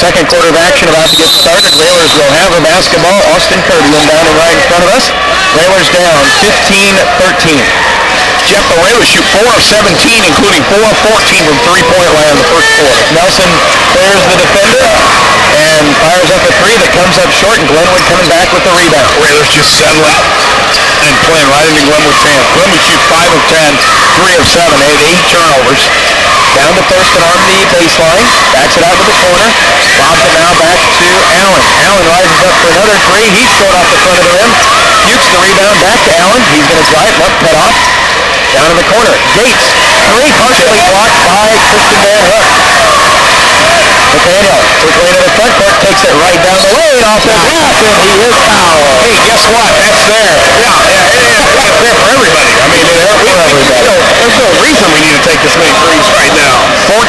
Second quarter of action about to get started. Railers will have a basketball. Austin Kirby inbounding right in front of us. Railers down 15-13. Jeff, the Railers shoot 4 of 17, including 4 of 14 from three-point land in the first quarter. Nelson clears the defender and fires up a three that comes up short, and Glenwood coming back with the rebound. Railers just settling and playing right into Glenwood's hands. Glenwood shoots 5 of 10, 3 of 7, they had 8 turnovers. Down to Thurston on the baseline. Backs it out to the corner. Bobs it now back to Allen. Allen rises up for another three. He's short off the front of the rim. Fuchs the rebound back to Allen. He's going to drive. Left cut off. Down in the corner. Gates. Three partially blocked by Christian Van Hook. Nathaniel quickly into the front court. Takes it right down the lane off the glass, and he is fouled. Hey, guess what? That's there. Yeah, it's there for everybody. I mean, there's no reason we need to take this many threes right now. 14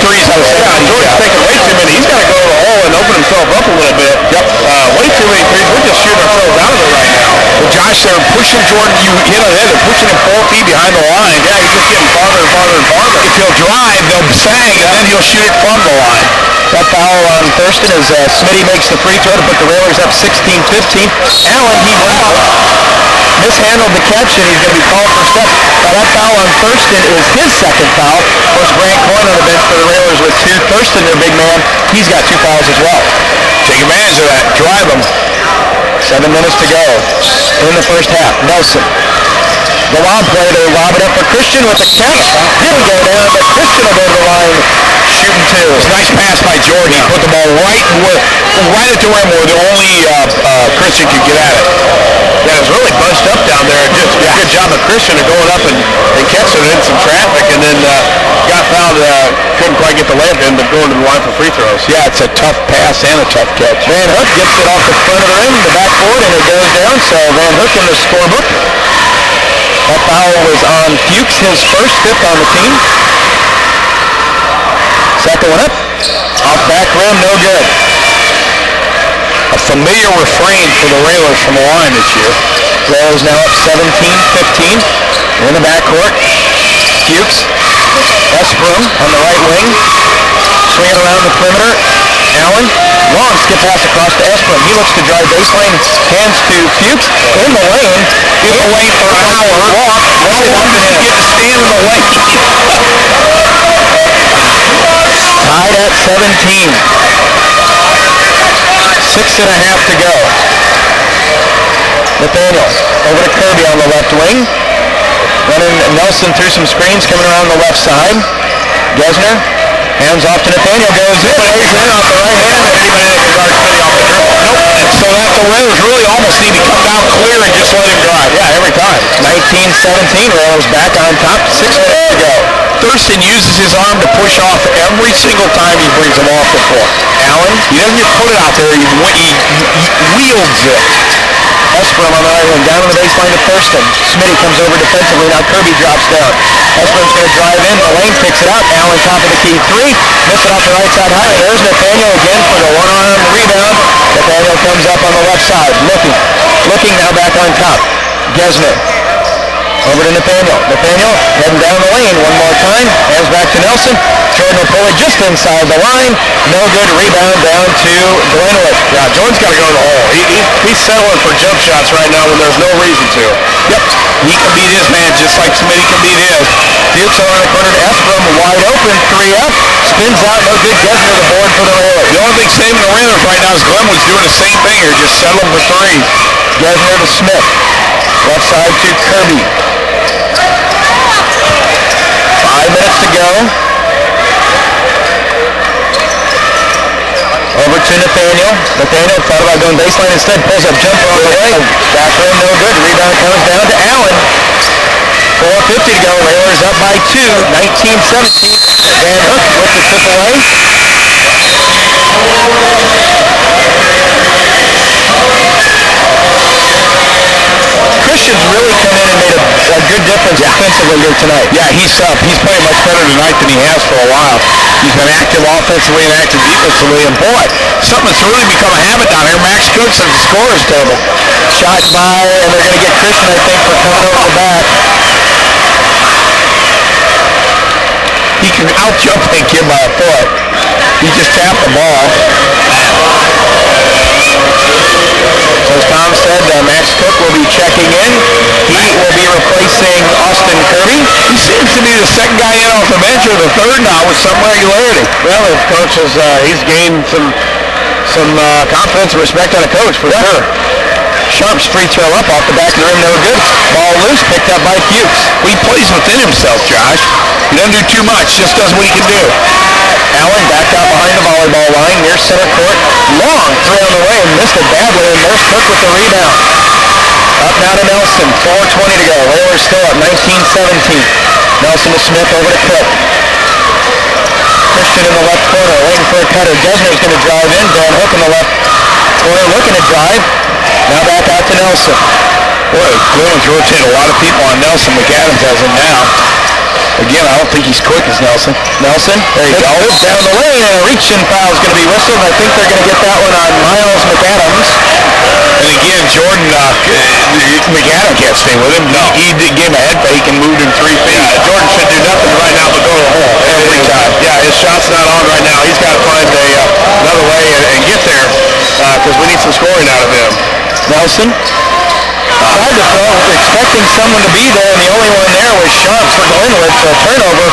threes out of 7. Yeah, Jordan's taking way too many. He's got to go to the hole and open himself up a little bit. Yep. Way too many threes. We're just shooting ourselves out of it right now. But Josh, they're pushing Jordan. You hit on it. They're pushing him 4 feet behind the line. Yeah, he's just getting farther and farther and farther. If he'll drive, they'll sag, and then he'll shoot it from the line. That foul on Thurston as Smitty makes the free throw to put the Railers up 16-15. Allen, he mishandled the catch, and he's going to be called for step. That foul on Thurston is his second foul. Of course, Grant Coyne on the bench for the Railers with 2. Thurston, their big man, he's got 2 fouls as well. Take advantage of that. Drive him. 7 minutes to go in the first half. Nelson. The lob play, they lob it up for Christian with the catch. Didn't go down, but Christian will go to the line shooting 2. It's a nice pass by Jordan. He put the ball right at the rim where the only Christian could get at it. Yeah, it was really bunched up down there. Just a good job of Christian of going up and catching it in some traffic, and then got fouled. Couldn't quite get the layup in, but going to the line for free throws. Yeah, it's a tough pass and a tough catch. Van Hook gets it off the front of the rim, the backboard, and it goes down. So Van Hook in the scorebook. That foul was on Fuchs, his first, 5th on the team. Second one up. Off back rim, no good. A familiar refrain for the Railers from the line this year. Railers now up 17-15. In the backcourt. Fuchs. Esprum on the right wing. Swinging around the perimeter. Allen. Long skip pass across to Esprum. He looks to drive baseline. Hands to Fuchs. In the lane. In the lane for an hour. Walk. How long does he get to stand in the lane? Tied at 17. 6.5 to go. Nathaniel over to Kirby on the left wing. Running Nelson through some screens coming around the left side. Gesner hands off to Nathaniel. Goes in. Lays in off the right hand. Anybody that can guard Smitty off the dribble. Nope. And so that the Railers really almost need to come down clear and just let him drive. Yeah, every time. 19-17. Railers back on top. 6 minutes to go. Thurston uses his arm to push off every single time he brings him off the floor. Allen. He doesn't just put it out there. He wields it. Esprum on the right wing, down on the baseline to Thurston. Smitty comes over defensively. Now Kirby drops down. Esprum's going to drive in. The lane picks it up. Allen top of the key 3. Miss it off the right side high. There's Nathaniel again for the one-arm rebound. Nathaniel comes up on the left side. Looking now back on top. Gesner. Over to Nathaniel. Nathaniel heading down the lane one more time. Hands back to Nelson. Jordan will pull it just inside the line. No good. Rebound down to Glenwood. Yeah, Jordan's got to go to the hole. He's settling for jump shots right now when there's no reason to. Yep. He can beat his man just like Smitty can beat his. Fuchs on the corner to Esprum. Wide open. 3 up. Spins out. No good. Gesner the board for the Railers. The only thing saving the Railers right now is Glenwood's doing the same thing here. Just settling for 3. Gesner to Smith. Left side to Kirby. 5 minutes to go. Over to Nathaniel. Nathaniel thought about going baseline instead. Pulls up jumper on the way. Back rim, no good. Rebound comes down to Allen. 4:50 to go. Railers up by 2. 19-17. Van Hook with the tip away. Christian's really come in and made a good difference defensively here tonight. Yeah, he's playing much better tonight than he has for a while. He's been active offensively and active defensively, and boy, something that's really become a habit down here. Max Cooks at the scorer's table. Shot by, and they're going to get Christian, I think, for coming over the back. He can out-jump that kid by a foot. He just tapped the ball. So as Tom said, Max Cook will be checking in. He will be replacing Austin Kirby. He seems to be the second guy in off the bench or the third now with some regularity. Well, his coach has, he's gained some confidence and respect on a coach for sure. Sharp's free throw up off the back of the rim, no good. Ball loose, picked up by Fuchs. He plays within himself, Josh. He doesn't do too much, just does what he can do. Allen back out behind the volleyball line near center court. Long three on the way and missed it badly, and there's Cook with the rebound. Up now to Nelson, 4:20 to go. Whalers still up 19-17. Nelson to Smith, over to Cook. Christian in the left corner, waiting for a cutter. Gesner's going to drive in. Dan Hook in the left corner, looking to drive. Now back out to Nelson. Boy, Glenwood's rotated a lot of people on Nelson. McAdams has him now. Again, I don't think he's quick as Nelson. Nelson, there he goes. Down the lane, and a reach-in foul is going to be whistled. I think they're going to get that one on Miles McAdams. And again, Jordan, McAdams can't stay with him. No. He gave him a head fake and moved him 3 feet. Yeah, Jordan should do nothing right now but go to the hole every time. Yeah, his shot's not on right now. He's got to find another way and get there because we need some scoring out of him. Nelson tried to throw, expecting someone to be there, and the only one there was Sharp for Glenwood. So a turnover,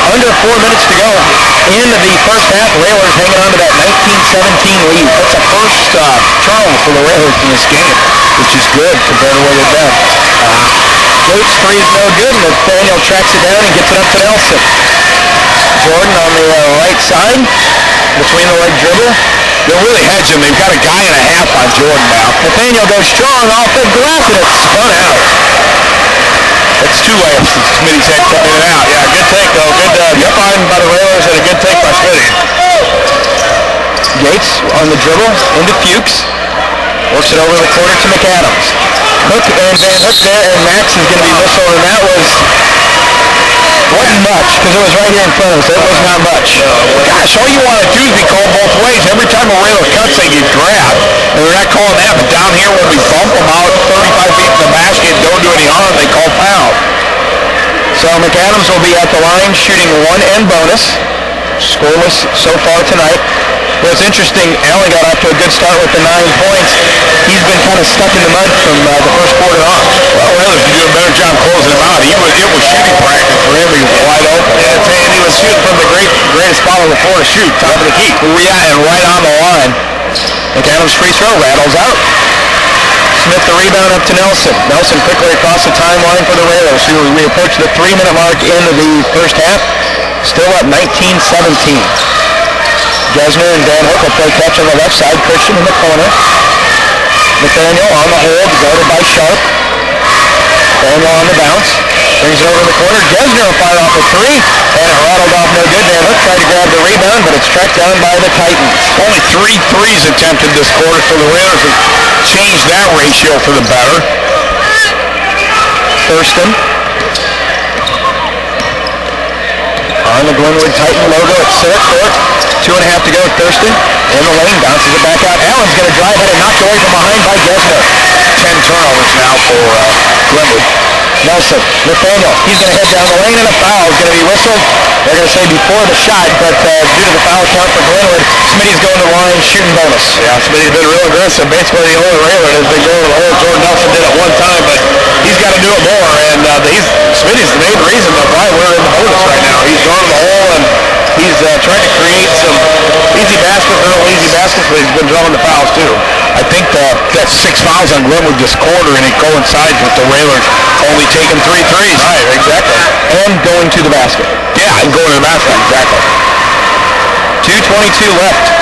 under 4 minutes to go in the first half. Whalers hanging on to that 19-17 lead. That's a first turnover for the Whalers in this game, which is good compared to what they've done. Gates three is no good, and Nathaniel tracks it down and gets it up to Nelson. Jordan on the right side, between the leg dribble. They'll really hedge him. They've got a guy and a half on Jordan now. Nathaniel goes strong off the glass, and it's spun out. That's 2 layups that Smitty's had coming in and out. Yeah, good take, though. Good find by the Whalers and a good take by Smitty. Gates on the dribble into Fuchs. Works it over the corner to McAdams. Hook and Van Hook there, and Max is going to be whistled, and that wasn't much, because it was right here in front of us. It was not much. Gosh, all you want to do is be called both ways. Every time a Whaler cuts, they get grabbed. And they're not calling that, but down here when we bump them out 35 feet from the basket, don't do any harm, they call foul. So McAdams will be at the line shooting 1 and bonus. Scoreless so far tonight. But it's interesting, Allen got off to a good start with the 9 points. He's been kind of stuck in the mud from the first quarter on. Well, Whalers can do a better job closing him out. It was shooting practice for him. He was wide open. And he was shooting from the greatest spot on the floor to shoot, top of the key. Yeah, and right on the line. McAdams' free throw rattles out. Smith the rebound up to Nelson. Nelson quickly across the timeline for the Whalers. We approach the 3-minute mark into the first half. Still up 19-17. Gesner and Van Hook will play catch on the left side. Christian in the corner. Nathaniel on the hold, guarded by Sharp. Nathaniel on the bounce. Brings it over in the corner. Gesner will fire off a 3, and it rattled off no good. Van Hook tried to grab the rebound, but it's tracked down by the Titans. Only 3 threes attempted this quarter for the Whalers. Have changed that ratio for the better. Thurston. On the Glenwood Titan logo at center court. 2.5 to go. Thurston in the lane, bounces it back out. Allen's going to drive it and knocked away from behind by Gesner. 10 turnovers now for Glenwood. Nelson, Nathaniel, he's going to head down the lane, and a foul is going to be whistled. They're going to say before the shot, but due to the foul count for Glenwood, Smitty's going to the line, shooting bonus. Yeah, Smitty's been real aggressive. Basically, the only Whaler has been going to the hole. Jordan Nelson did it one time, but he's got to do it more, and Smitty's the main reason of why we're in the bonus right now. He's going to the hole, and he's trying to create some easy baskets, but he's been drawing the fouls, too. I think that's 6 fouls on Glenwood this quarter, and it coincides with the Whalers only taking 3 threes. Right, exactly. And going to the basket. Yeah, and going to the basket, exactly. 2:22 left.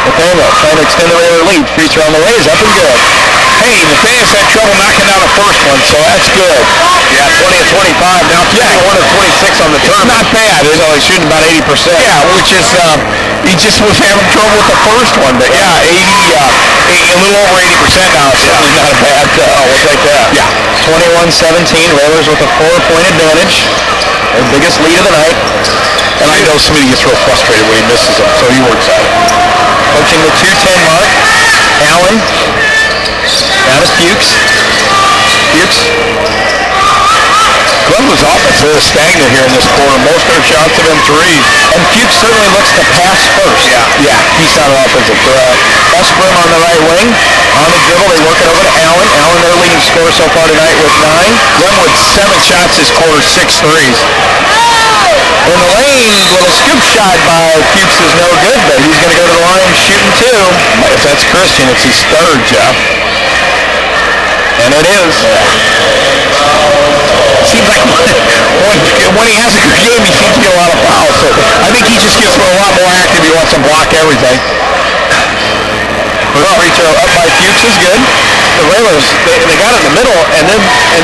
Nathaniel trying to extend the Whaler lead. Free throw on the way is up and good. Hey, Nathaniel's had trouble knocking down the first one, so that's good. Yeah, 20 of 25. Now 21 of 26 on the tournament. Not bad. He's only shooting about 80%. Yeah, which is, he just was having trouble with the first one. But yeah, a little over 80% now. It's certainly not a bad, we'll take that. Yeah. 21-17. Whalers with a 4-point advantage. Their biggest lead of the night. And I know Smitty gets real frustrated when he misses them, so he works at it. Approaching the 2:10 mark. Allen. Now to Fuchs. Glenwood's offense is stagnant here in this quarter. Most of their shots have been threes. And Fuchs certainly looks to pass first. Yeah, he's not an offensive threat. Esprim on the right wing. On the dribble, they work it over to Allen. Allen, their leading scorer so far tonight with 9. Glenwood 7 shots this quarter, 6 threes. In the lane, little scoop shot by Fuchs is no good, but he's going to go to the line shooting 2. If that's Christian, it's his 3rd, Jeff. And it is. Seems like when he has a good game, he seems to get a lot of fouls. So I think he just gets a lot more active. He wants to block everything. Free throw up by Fuchs is good. The Railers, they got it in the middle, and then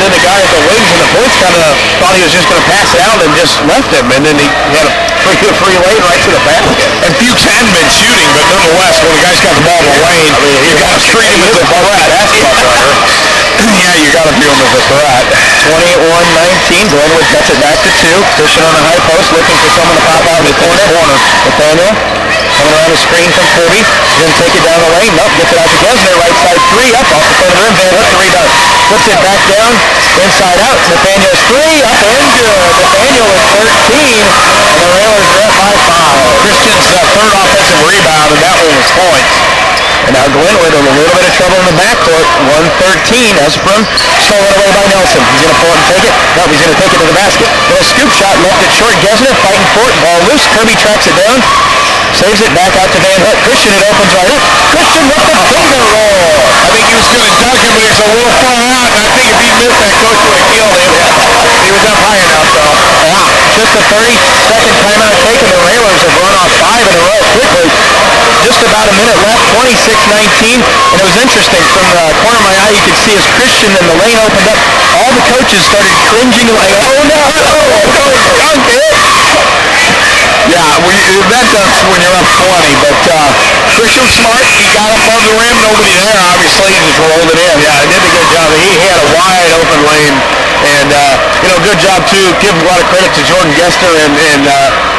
the guy at the wings and the points kind of thought he was just going to pass it out and just left him, and then he had a free lane right to the basket. And Fuchs hadn't been shooting, but nonetheless, when the guy's got the ball in the lane, you got to treat him as a threat. Yeah, you got to view him as a threat. 21-19. Glenwood cuts it back to 2. Christian on the high post, looking for someone to pop out in the corner. Nathaniel coming around the screen from Kirby. He's going to take it down the lane. Nope, gets it out to Gesner. Right side 3 up off the front of the rim. Van Hook, the rebound. Puts it back down. Inside out. Nathaniel's 3 up and good. Nathaniel with 13. And the Railers are up by 5. Christian's 3rd offensive rebound, and that one was points. And now Glenwood in a little bit of trouble in the backcourt. 113. Esprim stolen away by Nelson. He's going to pull it and take it. No, he's going to take it to the basket. Little scoop shot. Left it short. Gesner fighting for it. Ball loose. Kirby tracks it down. Saves it back out to Van Hook. Christian, it opens right up. Christian with the finger roll. I think he was going to dunk him, but he was a little far out. And I think if he missed that, coach would have killed him. He was up high enough, though. Wow. Just a 30-second timeout taken. The Railers have run off 5 in a row quickly. Just about a minute left. 26-19. And it was interesting. From the corner of my eye, you could see as Christian and the lane opened up, all the coaches started cringing like, oh no, don't dunk it. Yeah, that dunks when you're up 20, but Christian was smart. He got above the rim, nobody there, obviously, he just rolled it in. Yeah, he did a good job. He had a wide open lane, and, good job, too. Give a lot of credit to Jordan Gester and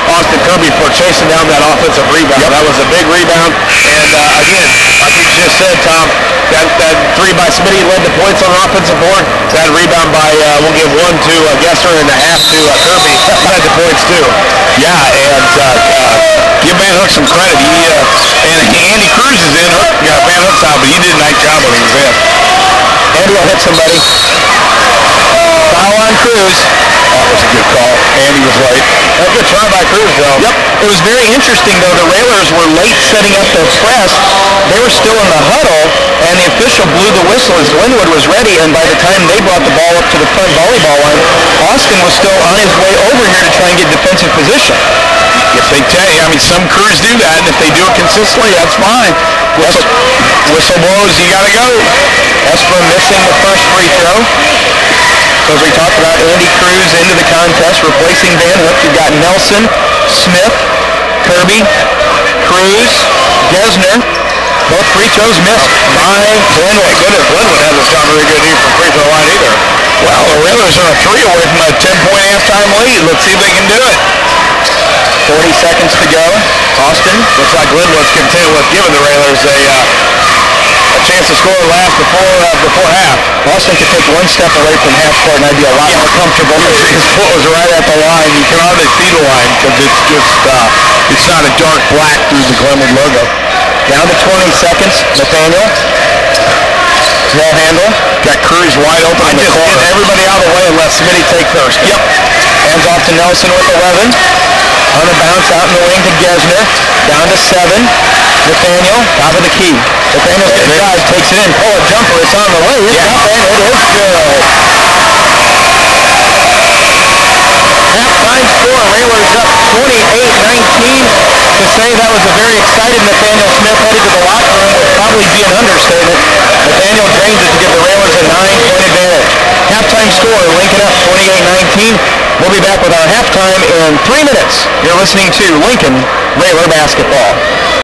Austin Kirby for chasing down that offensive rebound. Yep. That was a big rebound, and, again, like you just said, Tom, that 3 by Smitty led the points on the offensive board. That rebound by, we'll give 1 to Gester and a half to Kirby. Led the points, too. Yeah, and give Van Hook some credit. And Andy Cruz is in. Got Van Hook's out, but he did a nice job when he was in. Andy will hit somebody. Foul on Cruz. That was a good call. Andy was late. A good try by Cruz, though. Yep. It was very interesting, though. The Railers were late setting up their press. They were still in the huddle, and the official blew the whistle as Glenwood was ready, and by the time they brought the ball up to the front volleyball line, Austin was still on his way over here to try and get defensive position. If they tell you, some crews do that, and if they do it consistently, that's fine. Whistle blows, you gotta go. Esprim missing the first free throw. So as we talked about, Andy Cruz into the contest, replacing Van Hook. You've got Nelson, Smith, Kirby, Cruz, Gesner. Both free throws missed by Glenwood. Glenwood hasn't shot very good here from free throw line either. Well, the Railers are a 3 away from a 10-point halftime lead. Let's see if they can do it. 40 seconds to go. Austin. Looks like Glenwood's content with giving the Railers a chance to score last before half. Austin could take 1 step away from half court and I'd be a lot more comfortable. His foot was right at the line. You can hardly see the line because it's just it's not a dark black through the Glenwood logo. Down to 20 seconds. Nathaniel. Small handle. Got Cruz wide open in the corner. Get everybody out of the way and let Smitty take first. Yep. Hands off to Nelson with 11. On the bounce out in the wing to Gesner. Down to 7. Nathaniel, top of the key. Nathaniel's going to drive, takes it in. Pull a jumper. It's on the way. It's up and it is good. Halftime score. Railers up 28-19. To say that was a very excited Nathaniel Smith headed to the locker room would probably be an understatement. Nathaniel drains it to give the Railers a 9-point advantage. Halftime score, Lincoln up 28-19. We'll be back with our halftime in 3 minutes. You're listening to Lincoln Railer Basketball.